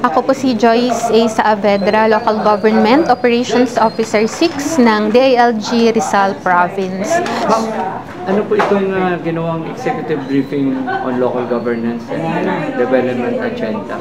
Ako po si Joyce A. Saavedra, Local Government Operations Officer 6 ng DILG Rizal Province. Ma'am, ano po itong ginawang executive briefing on local governance and development agenda?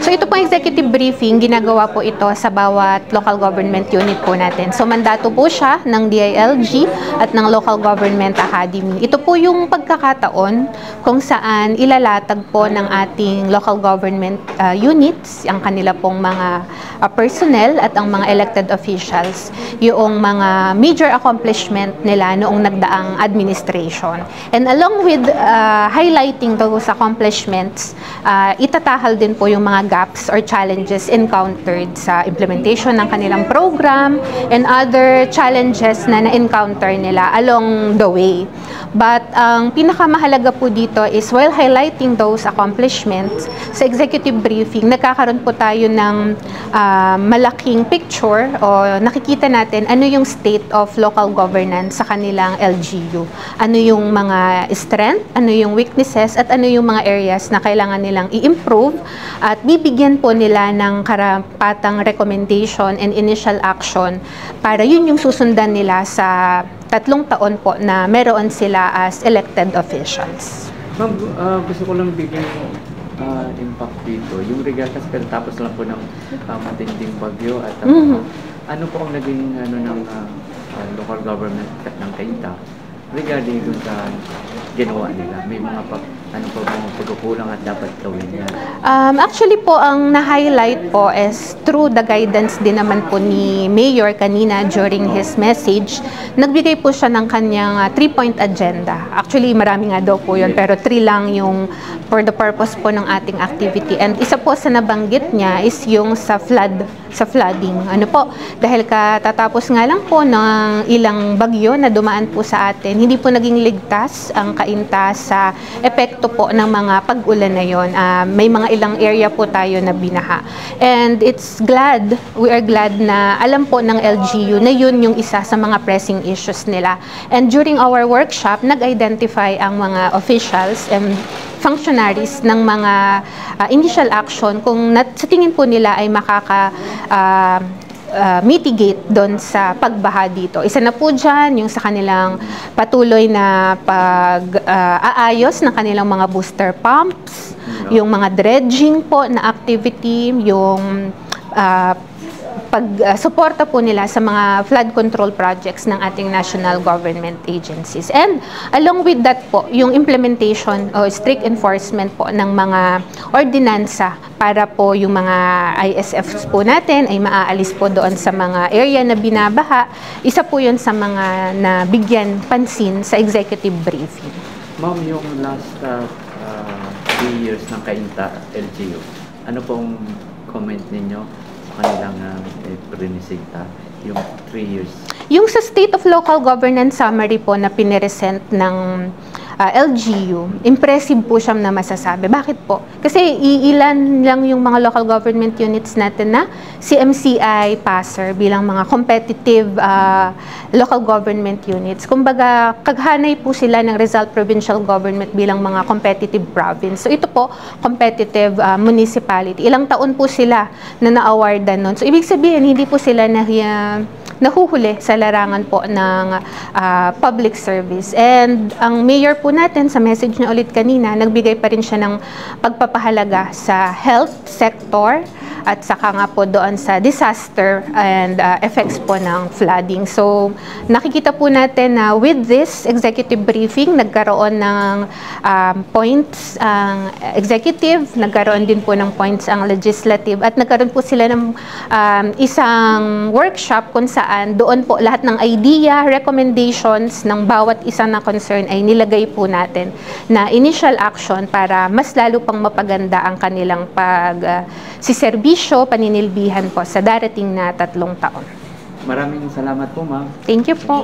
So ito po executive briefing, ginagawa po ito sa bawat local government unit po natin. So mandato po siya ng DILG at ng Local Government Academy. Ito po yung pagkakataon kung saan ilalatag po ng ating local government units, ang kanila pong mga personnel at ang mga elected officials, yung mga major accomplishment nila noong nagdaang administration. And along with highlighting those accomplishments, itatahal din po yung mga gaps or challenges encountered sa implementation ng kanilang program and other challenges na na-encounter nila along the way. But ang pinakamahalaga po dito is while highlighting those accomplishments, sa executive briefing, nagkakaroon po tayo ng malaking picture o nakikita natin ano yung state of local governance sa kanilang LGU. Ano yung mga strength, ano yung weaknesses, at ano yung mga areas na kailangan nilang i-improve at bibigyan po nila ng karapatang recommendation and initial action para yun yung susundan nila sa 3 taon po na meron sila as elected officials. Ma'am, gusto ko lang bigyan impact dito. Yung regatas pero tapos lang po ng matinding bagyo at ano po ang naging ng local government ng Cainta regarding dun sa ginawa nila? May mga mga pagkukulang at dapat gawin yan? Actually po, ang na-highlight po is through the guidance din naman po ni Mayor kanina during his message, nagbigay po siya ng kanyang 3-point agenda. Actually, marami nga daw po yun, pero 3 lang yung for the purpose po ng ating activity. And isa po sa nabanggit niya is yung sa flooding. Ano po, dahil katatapos nga lang po ng ilang bagyo na dumaan po sa atin, hindi po naging ligtas ang Cainta sa epekto po ng mga pag-ulan na yon. May mga ilang area po tayo na binaha. And we are glad na alam po ng LGU na yun yung isa sa mga pressing issues nila. And during our workshop, nag-identify ang mga officials and functionaries ng mga initial action kung sa tingin po nila ay mitigate doon sa pagbaha dito. Isa na po dyan yung sa kanilang patuloy na pag-aayos ng kanilang mga booster pumps, yung mga dredging po na activity, yung pag-suporta po nila sa mga flood control projects ng ating national government agencies. And along with that po, yung implementation o strict enforcement po ng mga ordinansa para po yung mga ISFs po natin ay maaalis po doon sa mga area na binabaha. Isa po yun sa mga nabigyan pansin sa executive briefing. Ma'am, yung last 3 years ng Cainta LGU, ano pong comment ninyo kanilang prinisita, yung 3 years? Yung sa State of Local Governance Summary po na piniresent ng LGU, impressive po siyang na masasabi. Bakit po? Kasi iilan lang yung mga local government units natin na CMCI passer bilang mga competitive local government units. Kumbaga, kaghanay po sila ng Rizal Provincial Government bilang mga competitive province. So ito po, competitive municipality. Ilang taon po sila na na-awardan nun. So ibig sabihin, hindi po sila nahuhuli sa larangan po ng public service. And ang mayor po natin, sa message niya ulit kanina, nagbigay pa rin siya ng pagpapahalaga sa health sector at saka nga po doon sa disaster and effects po ng flooding. So, nakikita po natin na with this executive briefing, nagkaroon ng points ang executive, nagkaroon din po ng points ang legislative, at nagkaroon po sila ng isang workshop kung saan doon po lahat ng idea, recommendations ng bawat isa na concern ay nilagay po natin na initial action para mas lalo pang mapaganda ang kanilang pagsiservisyo, paninilbihan po sa darating na 3 taon. Maraming salamat po, ma'am. Thank you po.